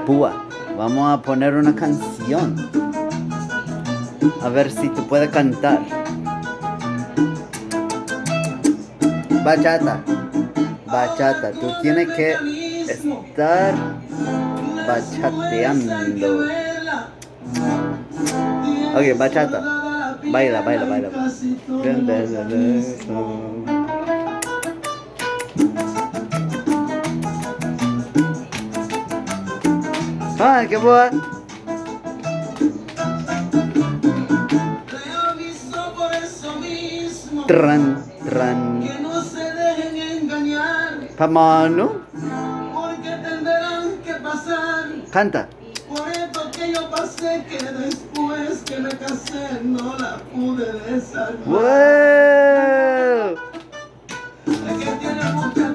Púa, vamos a poner una canción. A ver si tú puedes cantar. Bachata. Bachata. Tú tienes que estar bachateando. Ok, bachata. Baila, baila, baila. Ah, qué boa. Tran, tran. Que no se dejen engañar, Pamano. porque tendrán que pasar Canta. por esto que yo pasé, que después que me casé no la pude desarmar. Wow. Es que tiene mucha